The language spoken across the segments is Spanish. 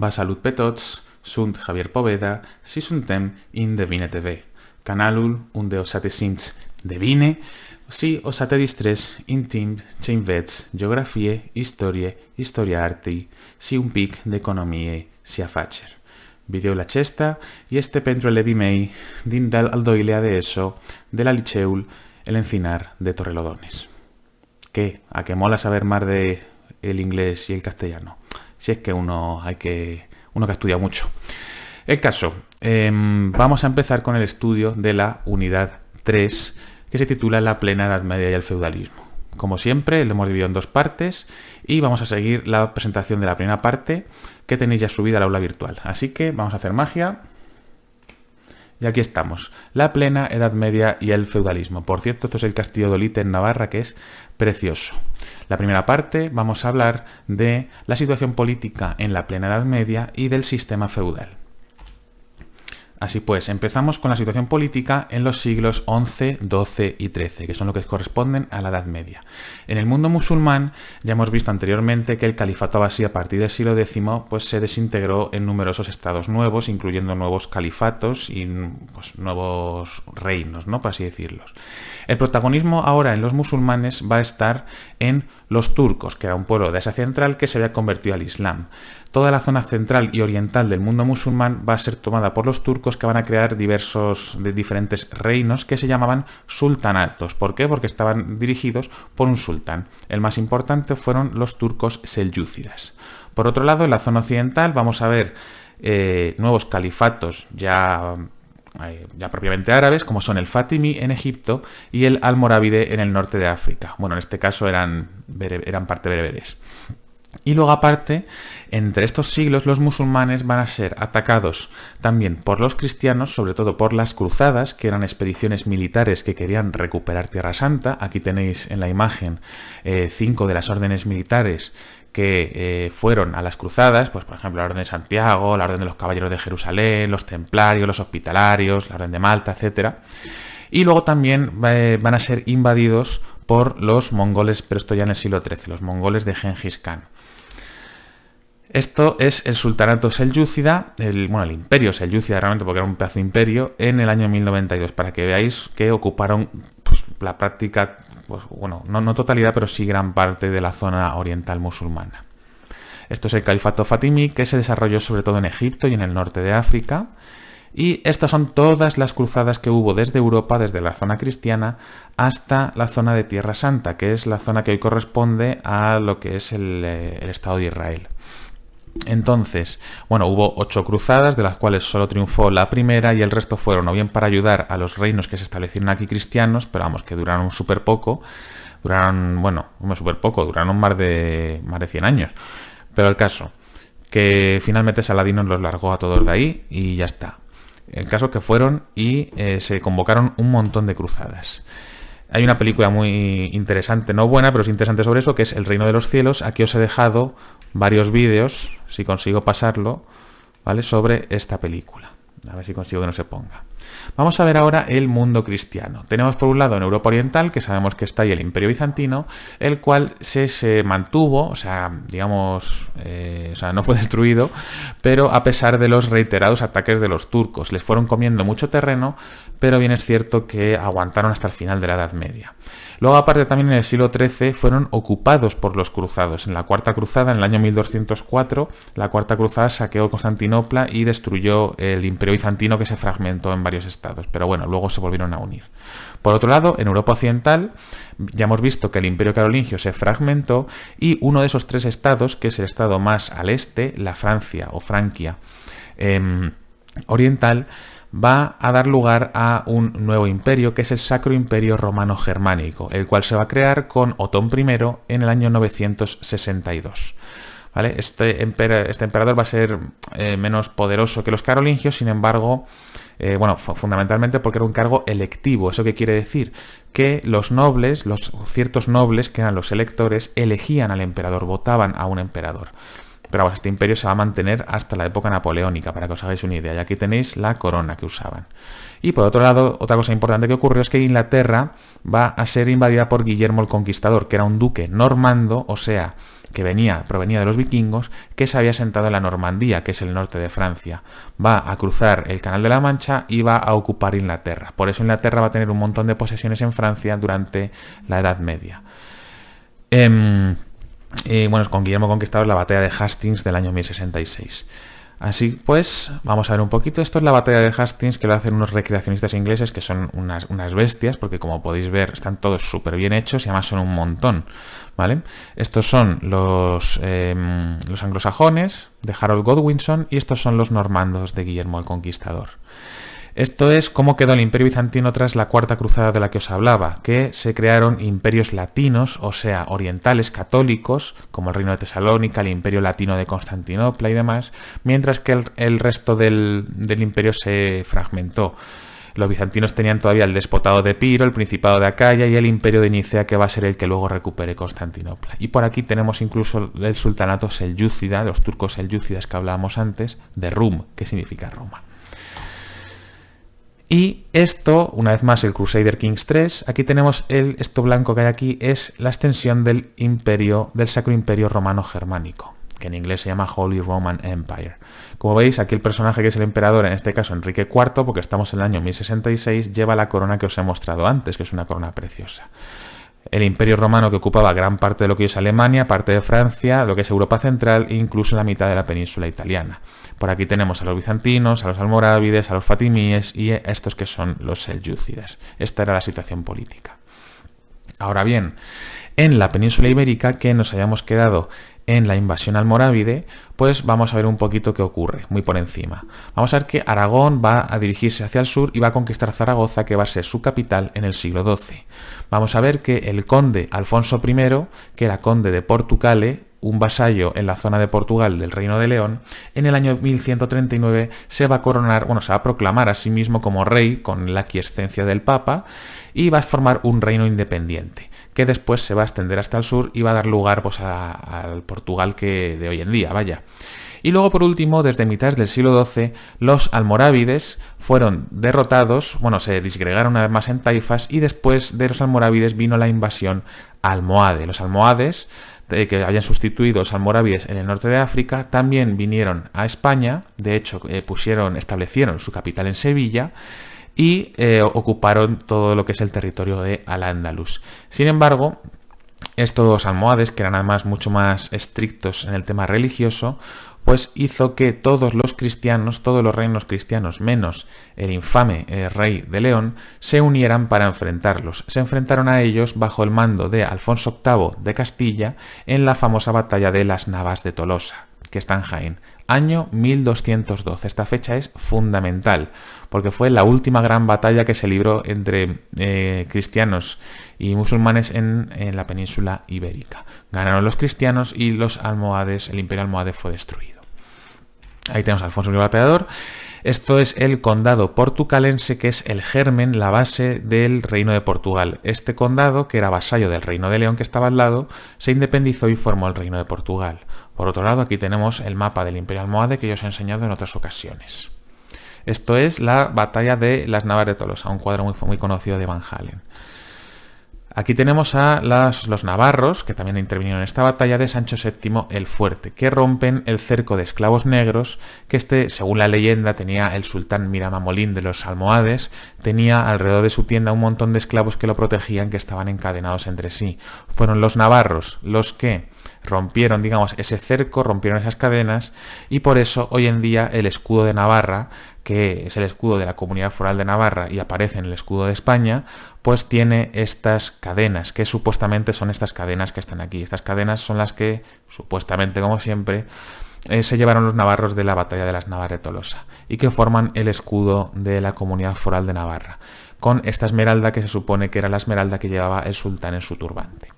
Salut per tots, sunt Javier Poveda, si suntem in Devine TV, canalul unde o să te simți de bine și o să te distrezi în timp ce înveți geografie, istoria artei și un pic de economie și afaceri. Videoul acesta este pentru elevii mei din al doilea de ESO de la Liceul El Encinar de Torrelodones. ¿Qué? ¿A que mola saber más de el inglés y el castellano? Si es que uno que ha estudiado mucho. El caso, vamos a empezar con el estudio de la unidad 3, que se titula La plena Edad Media y el feudalismo. Como siempre, lo hemos dividido en dos partes y vamos a seguir la presentación de la primera parte que tenéis ya subida al aula virtual. Así que vamos a hacer magia. Y aquí estamos, la plena Edad Media y el feudalismo. Por cierto, esto es el castillo de Olite en Navarra, que es precioso. La primera parte vamos a hablar de la situación política en la plena Edad Media y del sistema feudal. Así pues, empezamos con la situación política en los siglos XI, XII y XIII, que son lo que corresponden a la Edad Media. En el mundo musulmán ya hemos visto anteriormente que el califato abasí a partir del siglo X pues, se desintegró en numerosos estados nuevos, incluyendo nuevos califatos y pues, nuevos reinos, ¿no? Por así decirlos. El protagonismo ahora en los musulmanes va a estar en los turcos, que era un pueblo de Asia Central que se había convertido al Islam. Toda la zona central y oriental del mundo musulmán va a ser tomada por los turcos, que van a crear diferentes reinos que se llamaban sultanatos. ¿Por qué? Porque estaban dirigidos por un sultán. El más importante fueron los turcos selyúcidas. Por otro lado, en la zona occidental vamos a ver nuevos califatos ya propiamente árabes, como son el Fatimí en Egipto y el Almorávide en el norte de África. Bueno, en este caso eran parte bereberes. Y luego aparte, entre estos siglos los musulmanes van a ser atacados también por los cristianos, sobre todo por las cruzadas, que eran expediciones militares que querían recuperar Tierra Santa. Aquí tenéis en la imagen 5 de las órdenes militares que fueron a las cruzadas, pues por ejemplo la Orden de Santiago, la Orden de los Caballeros de Jerusalén, los Templarios, los Hospitalarios, la Orden de Malta, etc. Y luego también van a ser invadidos por los mongoles, pero esto ya en el siglo XIII, los mongoles de Gengis Khan. Esto es el sultanato selyúcida, el imperio selyúcida realmente, porque era un pedazo de imperio, en el año 1092, para que veáis que ocuparon pues, la práctica, pues, no totalidad, pero sí gran parte de la zona oriental musulmana. Esto es el califato fatimí, que se desarrolló sobre todo en Egipto y en el norte de África. Y estas son todas las cruzadas que hubo desde Europa, desde la zona cristiana, hasta la zona de Tierra Santa, que es la zona que hoy corresponde a lo que es el Estado de Israel. Entonces, hubo 8 cruzadas, de las cuales solo triunfó la primera y el resto fueron o bien para ayudar a los reinos que se establecieron aquí cristianos, pero vamos, que duraron súper poco, duraron más de 100 años. Pero el caso, que finalmente Saladino los largó a todos de ahí y ya está. El caso que fueron y se convocaron un montón de cruzadas. Hay una película muy interesante, no buena, pero es interesante sobre eso, que es El Reino de los Cielos. Aquí os he dejado varios vídeos, si consigo pasarlo, ¿vale?, sobre esta película. A ver si consigo que no se ponga. Vamos a ver ahora el mundo cristiano. Tenemos por un lado en Europa Oriental, que sabemos que está ahí el Imperio Bizantino, el cual se mantuvo, no fue destruido, pero a pesar de los reiterados ataques de los turcos. Les fueron comiendo mucho terreno, pero bien es cierto que aguantaron hasta el final de la Edad Media. Luego, aparte, también en el siglo XIII fueron ocupados por los cruzados. En la Cuarta Cruzada, en el año 1204, la Cuarta Cruzada saqueó Constantinopla y destruyó el Imperio Bizantino, que se fragmentó en varios estados. Pero bueno, luego se volvieron a unir. Por otro lado, en Europa Occidental, ya hemos visto que el Imperio Carolingio se fragmentó y uno de esos 3 estados, que es el estado más al este, la Francia o Franquia oriental, va a dar lugar a un nuevo imperio, que es el Sacro Imperio Romano Germánico, el cual se va a crear con Otón I en el año 962. ¿Vale? Este emperador va a ser menos poderoso que los carolingios, sin embargo, fundamentalmente porque era un cargo electivo. ¿Eso qué quiere decir? Que los nobles, ciertos nobles, que eran los electores, elegían al emperador, votaban a un emperador. Pero este imperio se va a mantener hasta la época napoleónica, para que os hagáis una idea. Y aquí tenéis la corona que usaban. Y por otro lado, otra cosa importante que ocurrió es que Inglaterra va a ser invadida por Guillermo el Conquistador, que era un duque normando, o sea, que provenía de los vikingos, que se había asentado en la Normandía, que es el norte de Francia. Va a cruzar el Canal de la Mancha y va a ocupar Inglaterra. Por eso Inglaterra va a tener un montón de posesiones en Francia durante la Edad Media. Bueno, con Guillermo Conquistador, la batalla de Hastings del año 1066. Así pues, vamos a ver un poquito. Esto es la batalla de Hastings, que lo hacen unos recreacionistas ingleses que son unas bestias, porque como podéis ver están todos súper bien hechos y además son un montón, ¿vale? Estos son los anglosajones de Harold Godwinson y estos son los normandos de Guillermo el Conquistador. Esto es cómo quedó el Imperio Bizantino tras la Cuarta Cruzada de la que os hablaba, que se crearon imperios latinos, o sea, orientales, católicos, como el Reino de Tesalónica, el Imperio Latino de Constantinopla y demás, mientras que el resto del imperio se fragmentó. Los bizantinos tenían todavía el despotado de Epiro, el Principado de Acaya y el Imperio de Nicea, que va a ser el que luego recupere Constantinopla. Y por aquí tenemos incluso el sultanato selyúcida, de los turcos selyúcidas que hablábamos antes, de Rum, que significa Roma. Y esto, una vez más, el Crusader Kings 3, aquí tenemos esto blanco que hay aquí, es la extensión del Sacro Imperio Romano Germánico, que en inglés se llama Holy Roman Empire. Como veis, aquí el personaje que es el emperador, en este caso Enrique IV, porque estamos en el año 1066, lleva la corona que os he mostrado antes, que es una corona preciosa. El Imperio Romano, que ocupaba gran parte de lo que hoy es Alemania, parte de Francia, lo que es Europa Central e incluso la mitad de la península italiana. Por aquí tenemos a los bizantinos, a los almorávides, a los fatimíes y a estos que son los selyúcidas. Esta era la situación política. Ahora bien, en la península ibérica, que nos hayamos quedado en la invasión almorávide, pues vamos a ver un poquito qué ocurre, muy por encima. Vamos a ver que Aragón va a dirigirse hacia el sur y va a conquistar Zaragoza, que va a ser su capital en el siglo XII. Vamos a ver que el conde Alfonso I, que era conde de Portucale, un vasallo en la zona de Portugal del Reino de León, en el año 1139 se va a coronar, se va a proclamar a sí mismo como rey con la aquiescencia del Papa y va a formar un reino independiente, que después se va a extender hasta el sur y va a dar lugar pues, al Portugal que de hoy en día, vaya. Y luego, por último, desde mitad del siglo XII, los almorávides fueron derrotados, se disgregaron una vez más en taifas y después de los almorávides vino la invasión almohade. Los almohades, que habían sustituido a los almorávides en el norte de África, también vinieron a España, de hecho establecieron su capital en Sevilla, y ocuparon todo lo que es el territorio de Al-Ándalus. Sin embargo, estos almohades, que eran además mucho más estrictos en el tema religioso, pues hizo que todos los reinos cristianos, menos el infame rey de León, se unieran para enfrentarlos. Se enfrentaron a ellos bajo el mando de Alfonso VIII de Castilla en la famosa batalla de las Navas de Tolosa, que está en Jaén. Año 1212. Esta fecha es fundamental, porque fue la última gran batalla que se libró entre cristianos y musulmanes en la península ibérica. Ganaron los cristianos y los almohades, el imperio almohade fue destruido. Ahí tenemos a Alfonso el Batallador. Esto es el condado portucalense, que es el germen, la base del reino de Portugal. Este condado, que era vasallo del reino de León que estaba al lado, se independizó y formó el reino de Portugal. Por otro lado, aquí tenemos el mapa del imperio almohade que yo os he enseñado en otras ocasiones. Esto es la batalla de las Navas de Tolosa, un cuadro muy conocido de Van Halen. Aquí tenemos a los navarros, que también intervinieron en esta batalla, de Sancho VII el Fuerte, que rompen el cerco de esclavos negros que según la leyenda, tenía el sultán Miramamolín de los almohades, tenía alrededor de su tienda un montón de esclavos que lo protegían, que estaban encadenados entre sí. Fueron los navarros los que rompieron, ese cerco, rompieron esas cadenas, y por eso hoy en día el escudo de Navarra, que es el escudo de la Comunidad Foral de Navarra y aparece en el escudo de España, pues tiene estas cadenas, que supuestamente son estas cadenas que están aquí. Estas cadenas son las que, supuestamente, como siempre, se llevaron los navarros de la batalla de las Navas de Tolosa y que forman el escudo de la Comunidad Foral de Navarra, con esta esmeralda que se supone que era la esmeralda que llevaba el sultán en su turbante.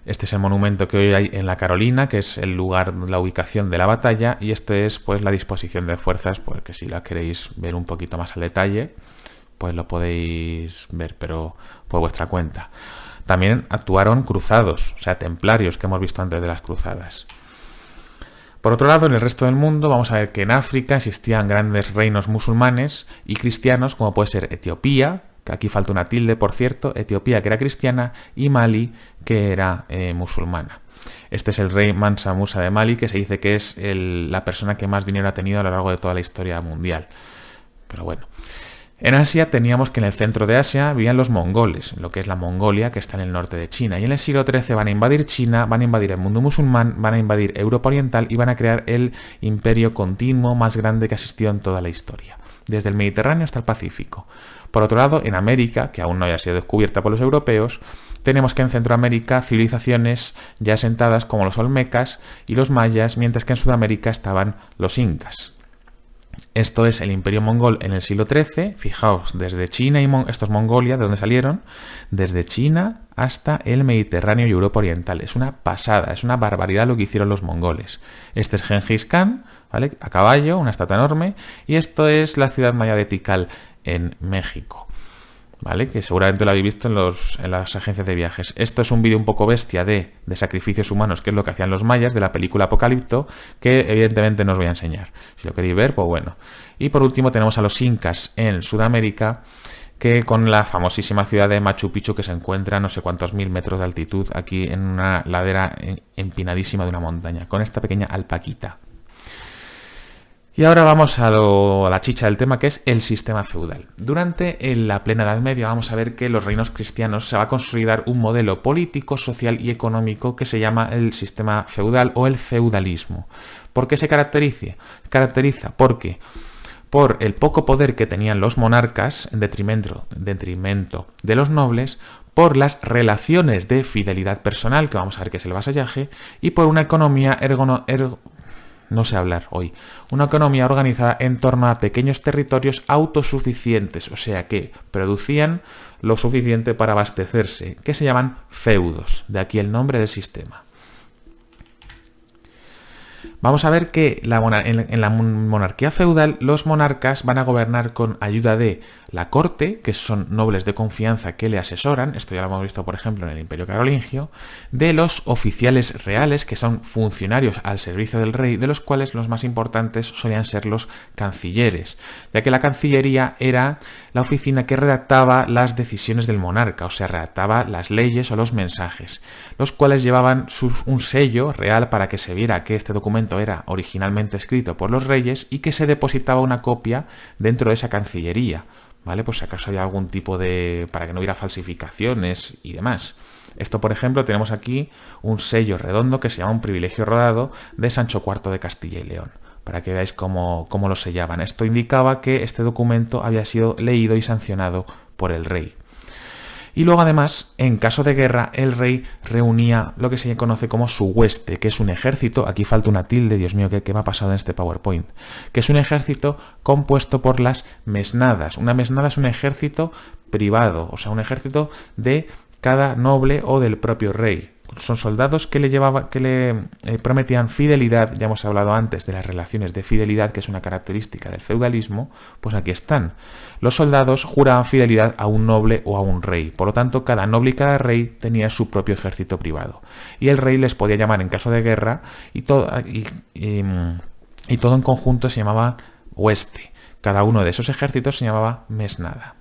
Este es el monumento que hoy hay en la Carolina, que es el lugar, la ubicación de la batalla, y esto es pues la disposición de fuerzas, porque si la queréis ver un poquito más al detalle, pues lo podéis ver, pero por vuestra cuenta. También actuaron cruzados, o sea, templarios, que hemos visto antes de las cruzadas. Por otro lado, en el resto del mundo vamos a ver que en África existían grandes reinos musulmanes y cristianos, como puede ser Etiopía, que aquí falta una tilde, por cierto, Etiopía, que era cristiana, y Mali, que era musulmana. Este es el rey Mansa Musa de Mali, que se dice que es la persona que más dinero ha tenido a lo largo de toda la historia mundial. Pero bueno. En Asia teníamos que en el centro de Asia vivían los mongoles, lo que es la Mongolia, que está en el norte de China. Y en el siglo XIII van a invadir China, van a invadir el mundo musulmán, van a invadir Europa Oriental y van a crear el imperio continuo más grande que ha existido en toda la historia, desde el Mediterráneo hasta el Pacífico. Por otro lado, en América, que aún no haya sido descubierta por los europeos, tenemos que en Centroamérica civilizaciones ya asentadas como los olmecas y los mayas, mientras que en Sudamérica estaban los incas. Esto es el imperio mongol en el siglo XIII, fijaos, desde China y esto es Mongolia, de donde salieron, desde China hasta el Mediterráneo y Europa Oriental. Es una pasada, es una barbaridad lo que hicieron los mongoles. Este es Gengis Khan, ¿vale? A caballo, una estatua enorme, y esto es la ciudad maya de Tikal en México, ¿vale? Que seguramente lo habéis visto en las agencias de viajes. Esto es un vídeo un poco bestia de sacrificios humanos, que es lo que hacían los mayas, de la película Apocalipto, que evidentemente no os voy a enseñar. Si lo queréis ver, pues bueno. Y por último tenemos a los incas en Sudamérica, que con la famosísima ciudad de Machu Picchu, que se encuentra a no sé cuántos mil metros de altitud, aquí en una ladera empinadísima de una montaña, con esta pequeña alpaquita. Y ahora vamos a la chicha del tema, que es el sistema feudal. Durante la plena Edad Media vamos a ver que los reinos cristianos se va a consolidar un modelo político, social y económico que se llama el sistema feudal o el feudalismo. ¿Por qué se caracteriza? Porque por el poco poder que tenían los monarcas en detrimento de los nobles, por las relaciones de fidelidad personal, que vamos a ver que es el vasallaje, y por una economía una economía organizada en torno a pequeños territorios autosuficientes, o sea que producían lo suficiente para abastecerse, que se llaman feudos, de aquí el nombre del sistema. Vamos a ver que en la monarquía feudal los monarcas van a gobernar con ayuda de la corte, que son nobles de confianza que le asesoran, esto ya lo hemos visto por ejemplo en el Imperio Carolingio, de los oficiales reales, que son funcionarios al servicio del rey, de los cuales los más importantes solían ser los cancilleres, ya que la cancillería era la oficina que redactaba las decisiones del monarca, o sea, redactaba las leyes o los mensajes, los cuales llevaban un sello real para que se viera que este documento era originalmente escrito por los reyes y que se depositaba una copia dentro de esa cancillería, ¿vale? Pues si acaso había algún tipo para que no hubiera falsificaciones y demás. Esto, por ejemplo, tenemos aquí un sello redondo que se llama un privilegio rodado de Sancho IV de Castilla y León, para que veáis cómo lo sellaban. Esto indicaba que este documento había sido leído y sancionado por el rey. Y luego además, en caso de guerra, el rey reunía lo que se conoce como su hueste, que es un ejército, aquí falta una tilde, Dios mío, ¿qué me ha pasado en este PowerPoint? Que es un ejército compuesto por las mesnadas. Una mesnada es un ejército privado, o sea, un ejército de cada noble o del propio rey. Son soldados que le prometían fidelidad. Ya hemos hablado antes de las relaciones de fidelidad, que es una característica del feudalismo, pues aquí están. Los soldados juraban fidelidad a un noble o a un rey, por lo tanto cada noble y cada rey tenía su propio ejército privado. Y el rey les podía llamar en caso de guerra y todo en conjunto se llamaba hueste. Cada uno de esos ejércitos se llamaba mesnada.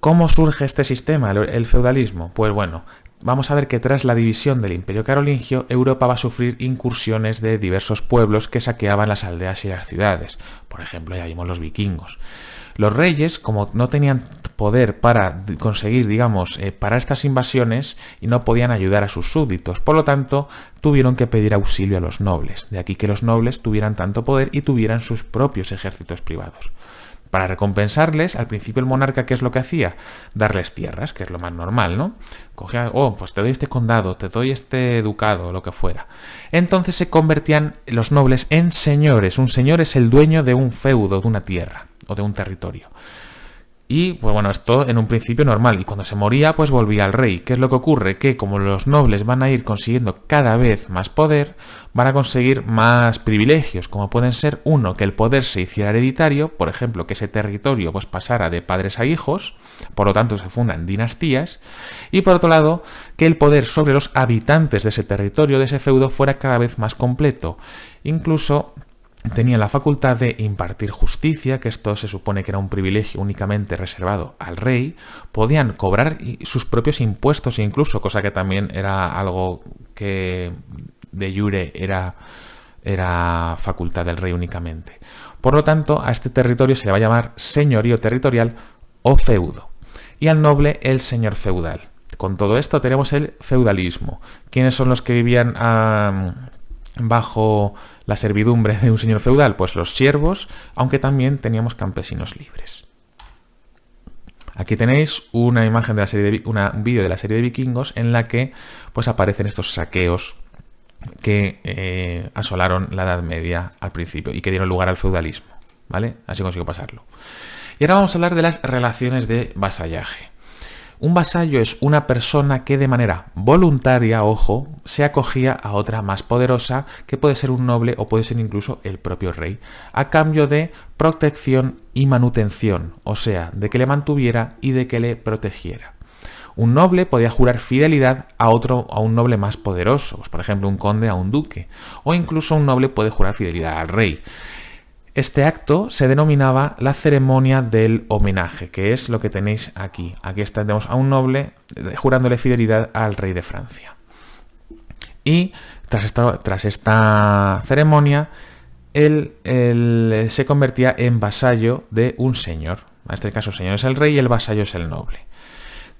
¿Cómo surge este sistema, el feudalismo? Pues bueno, vamos a ver que tras la división del Imperio Carolingio, Europa va a sufrir incursiones de diversos pueblos que saqueaban las aldeas y las ciudades. Por ejemplo, ya vimos los vikingos. Los reyes, como no tenían poder para conseguir, parar estas invasiones y no podían ayudar a sus súbditos, por lo tanto, tuvieron que pedir auxilio a los nobles. De aquí que los nobles tuvieran tanto poder y tuvieran sus propios ejércitos privados. Para recompensarles, al principio el monarca, ¿qué es lo que hacía? Darles tierras, que es lo más normal, ¿no? Cogía, pues te doy este condado, te doy este ducado, lo que fuera. Entonces se convertían los nobles en señores. Un señor es el dueño de un feudo, de una tierra o de un territorio. Y, pues bueno, esto en un principio normal. Y cuando se moría, pues volvía al rey. ¿Qué es lo que ocurre? Que como los nobles van a ir consiguiendo cada vez más poder, van a conseguir más privilegios, como pueden ser, uno, que el poder se hiciera hereditario, por ejemplo, que ese territorio pues pasara de padres a hijos, por lo tanto se fundan dinastías, y por otro lado, que el poder sobre los habitantes de ese territorio, de ese feudo, fuera cada vez más completo. Incluso tenían la facultad de impartir justicia, que esto se supone que era un privilegio únicamente reservado al rey, podían cobrar sus propios impuestos incluso, cosa que también era algo que de jure era facultad del rey únicamente. Por lo tanto, a este territorio se le va a llamar señorío territorial o feudo, y al noble el señor feudal. Con todo esto tenemos el feudalismo. ¿Quiénes son los que vivían bajo la servidumbre de un señor feudal? Pues los siervos, aunque también teníamos campesinos libres. Aquí tenéis una imagen de la serie un vídeo de la serie de Vikingos en la que pues aparecen estos saqueos que asolaron la Edad Media al principio y que dieron lugar al feudalismo, ¿vale? Así consigo pasarlo. Y ahora vamos a hablar de las relaciones de vasallaje. Un vasallo es una persona que de manera voluntaria, ojo, se acogía a otra más poderosa, que puede ser un noble o puede ser incluso el propio rey, a cambio de protección y manutención, o sea, de que le mantuviera y de que le protegiera. Un noble podía jurar fidelidad a un noble más poderoso, pues por ejemplo un conde a un duque, o incluso un noble puede jurar fidelidad al rey. Este acto se denominaba la ceremonia del homenaje, que es lo que tenéis aquí. Aquí tenemos a un noble jurándole fidelidad al rey de Francia. Y tras esta ceremonia, él se convertía en vasallo de un señor. En este caso, el señor es el rey y el vasallo es el noble.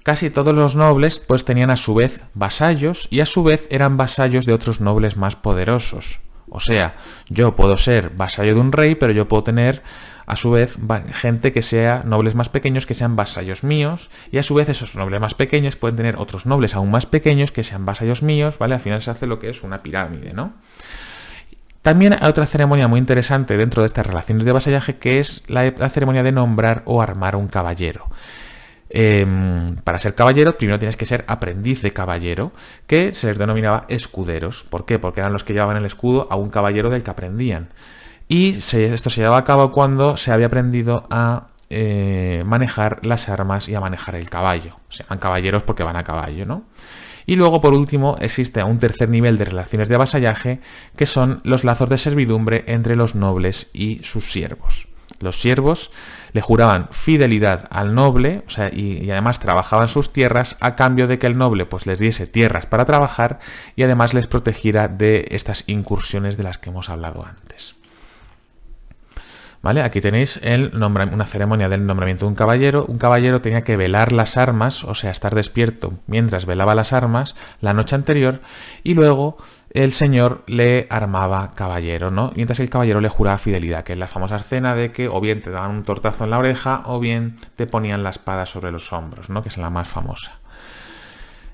Casi todos los nobles pues tenían a su vez vasallos y a su vez eran vasallos de otros nobles más poderosos. O sea, yo puedo ser vasallo de un rey, pero yo puedo tener a su vez gente que sea nobles más pequeños que sean vasallos míos, y a su vez esos nobles más pequeños pueden tener otros nobles aún más pequeños que sean vasallos míos, ¿vale? Al final se hace lo que es una pirámide, ¿no? También hay otra ceremonia muy interesante dentro de estas relaciones de vasallaje, que es la ceremonia de nombrar o armar un caballero. Para ser caballero primero tienes que ser aprendiz de caballero, que se les denominaba escuderos. ¿Por qué? Porque eran los que llevaban el escudo a un caballero del que aprendían. Y esto se llevaba a cabo cuando se había aprendido a manejar las armas y a manejar el caballo. Se llaman caballeros porque van a caballo, ¿no? Y luego, por último, existe un tercer nivel de relaciones de vasallaje, que son los lazos de servidumbre entre los nobles y sus siervos. Los siervos le juraban fidelidad al noble, o sea, y además trabajaban sus tierras a cambio de que el noble pues les diese tierras para trabajar y además les protegiera de estas incursiones de las que hemos hablado antes. ¿Vale? Aquí tenéis una ceremonia del nombramiento de un caballero. Un caballero tenía que velar las armas, o sea, estar despierto mientras velaba las armas la noche anterior, y luego el señor le armaba caballero, ¿no? Mientras el caballero le juraba fidelidad, que es la famosa escena de que o bien te daban un tortazo en la oreja o bien te ponían la espada sobre los hombros, ¿no? Que es la más famosa.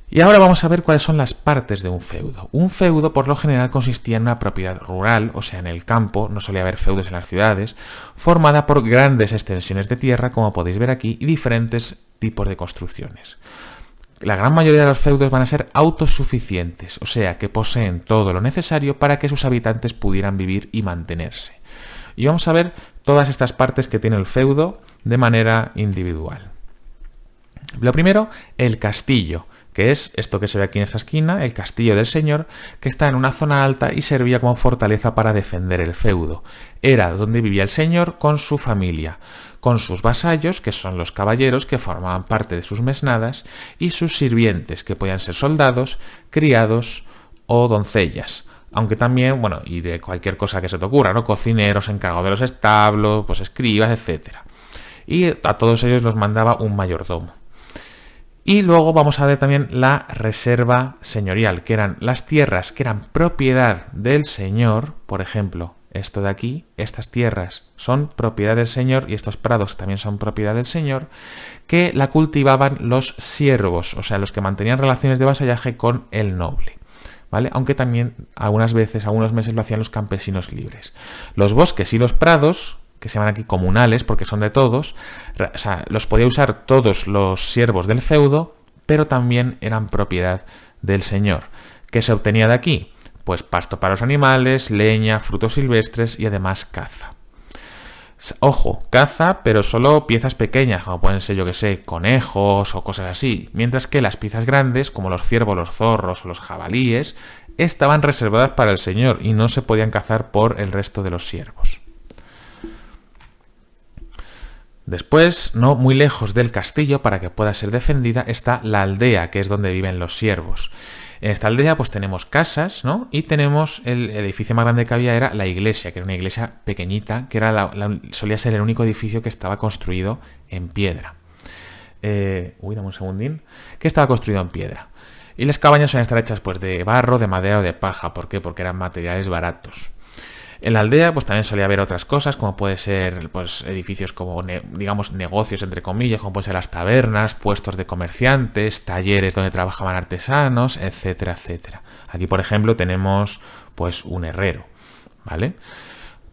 Y ahora vamos a ver cuáles son las partes de un feudo. Un feudo por lo general consistía en una propiedad rural, o sea, en el campo, no solía haber feudos en las ciudades, formada por grandes extensiones de tierra, como podéis ver aquí, y diferentes tipos de construcciones. La gran mayoría de los feudos van a ser autosuficientes, o sea, que poseen todo lo necesario para que sus habitantes pudieran vivir y mantenerse. Y vamos a ver todas estas partes que tiene el feudo de manera individual. Lo primero, el castillo, que es esto que se ve aquí en esta esquina, el castillo del señor, que está en una zona alta y servía como fortaleza para defender el feudo. Era donde vivía el señor con su familia, con sus vasallos, que son los caballeros que formaban parte de sus mesnadas, y sus sirvientes, que podían ser soldados, criados o doncellas. Aunque también, bueno, y de cualquier cosa que se te ocurra, ¿no? Cocineros, encargados de los establos, pues escribas, etc. Y a todos ellos los mandaba un mayordomo. Y luego vamos a ver también la reserva señorial, que eran las tierras que eran propiedad del señor. Por ejemplo, esto de aquí, estas tierras son propiedad del señor y estos prados también son propiedad del señor, que la cultivaban los siervos, o sea, los que mantenían relaciones de vasallaje con el noble, ¿vale? Aunque también algunos meses lo hacían los campesinos libres. Los bosques y los prados, que se llaman aquí comunales porque son de todos, o sea, los podía usar todos los siervos del feudo, pero también eran propiedad del señor. ¿Qué se obtenía de aquí? Pues pasto para los animales, leña, frutos silvestres y además caza. Ojo, caza, pero solo piezas pequeñas, como pueden ser, yo que sé, conejos o cosas así, mientras que las piezas grandes, como los ciervos, los zorros o los jabalíes, estaban reservadas para el señor y no se podían cazar por el resto de los siervos. Después, no muy lejos del castillo, para que pueda ser defendida, está la aldea, que es donde viven los siervos. En esta aldea pues tenemos casas, ¿no? Y tenemos el edificio más grande que había, era la iglesia, que era una iglesia pequeñita, que era solía ser el único edificio que estaba construido en piedra. Dame un segundín. Que estaba construido en piedra. Y las cabañas suelen estar hechas pues de barro, de madera o de paja. ¿Por qué? Porque eran materiales baratos. En la aldea pues también solía haber otras cosas, como puede ser pues edificios como, digamos, negocios entre comillas, como pueden ser las tabernas, puestos de comerciantes, talleres donde trabajaban artesanos, etcétera, etcétera. Aquí, por ejemplo, tenemos pues un herrero, ¿vale?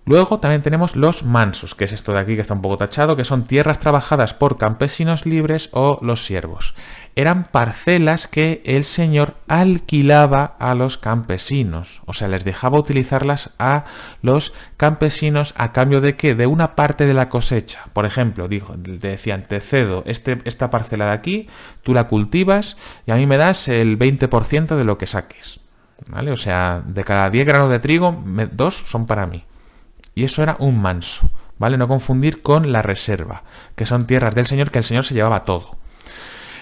Luego también tenemos los mansos, que es esto de aquí que está un poco tachado, que son tierras trabajadas por campesinos libres o los siervos. Eran parcelas que el señor alquilaba a los campesinos, o sea, les dejaba utilizarlas a los campesinos a cambio de ¿qué? De una parte de la cosecha. Por ejemplo, te decían, te cedo esta parcela de aquí, tú la cultivas y a mí me das el 20% de lo que saques, ¿vale? O sea, de cada 10 granos de trigo, 2 son para mí. Y eso era un manso, ¿vale? No confundir con la reserva, que son tierras del señor, que el señor se llevaba todo.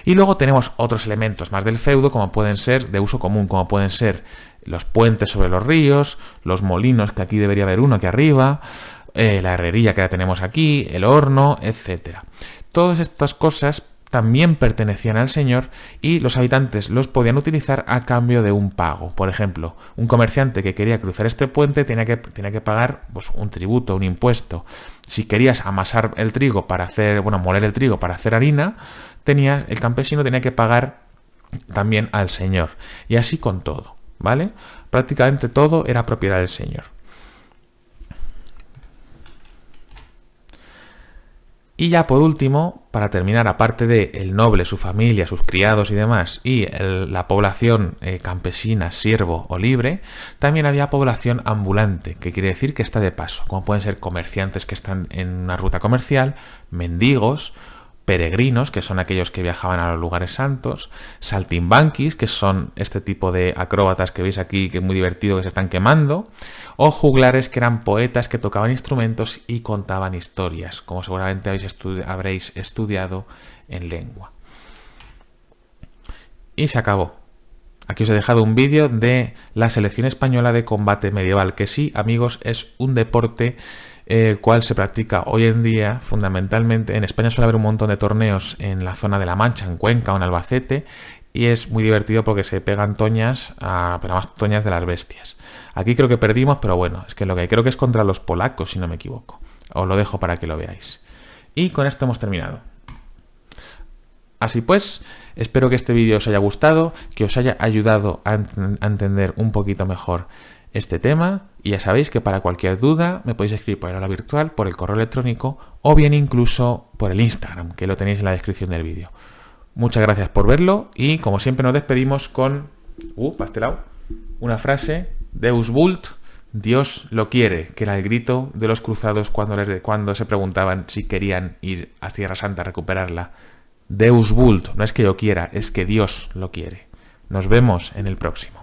Y luego tenemos otros elementos más del feudo, como pueden ser de uso común, como pueden ser los puentes sobre los ríos, los molinos, que aquí debería haber uno aquí arriba, la herrería que ya tenemos aquí, el horno, etcétera. Todas estas cosas también pertenecían al señor y los habitantes los podían utilizar a cambio de un pago. Por ejemplo, un comerciante que quería cruzar este puente tenía que pagar pues, un tributo, un impuesto. Si querías amasar el trigo para hacer, moler el trigo para hacer harina, el campesino tenía que pagar también al señor. Y así con todo, ¿vale? Prácticamente todo era propiedad del señor. Y ya por último, para terminar, aparte de el noble, su familia, sus criados y demás, y la población campesina, siervo o libre, también había población ambulante, que quiere decir que está de paso, como pueden ser comerciantes que están en una ruta comercial, mendigos, peregrinos, que son aquellos que viajaban a los lugares santos, saltimbanquis, que son este tipo de acróbatas que veis aquí, que es muy divertido, que se están quemando, o juglares, que eran poetas que tocaban instrumentos y contaban historias, como seguramente habréis estudiado en lengua. Y se acabó. Aquí os he dejado un vídeo de la selección española de combate medieval, que sí, amigos, es un deporte el cual se practica hoy en día fundamentalmente. En España suele haber un montón de torneos en la zona de La Mancha, en Cuenca o en Albacete, y es muy divertido porque se pegan toñas, pero más toñas de las bestias. Aquí creo que perdimos, pero bueno, es que lo que creo que es contra los polacos, si no me equivoco. Os lo dejo para que lo veáis. Y con esto hemos terminado. Así pues, espero que este vídeo os haya gustado, que os haya ayudado a entender un poquito mejor este tema, y ya sabéis que para cualquier duda me podéis escribir por el aula virtual, por el correo electrónico o bien incluso por el Instagram, que lo tenéis en la descripción del vídeo. Muchas gracias por verlo y como siempre nos despedimos con pastelao, una frase, Deus vult, Dios lo quiere, que era el grito de los cruzados cuando se preguntaban si querían ir a Tierra Santa a recuperarla. Deus vult, no es que yo quiera, es que Dios lo quiere. Nos vemos en el próximo.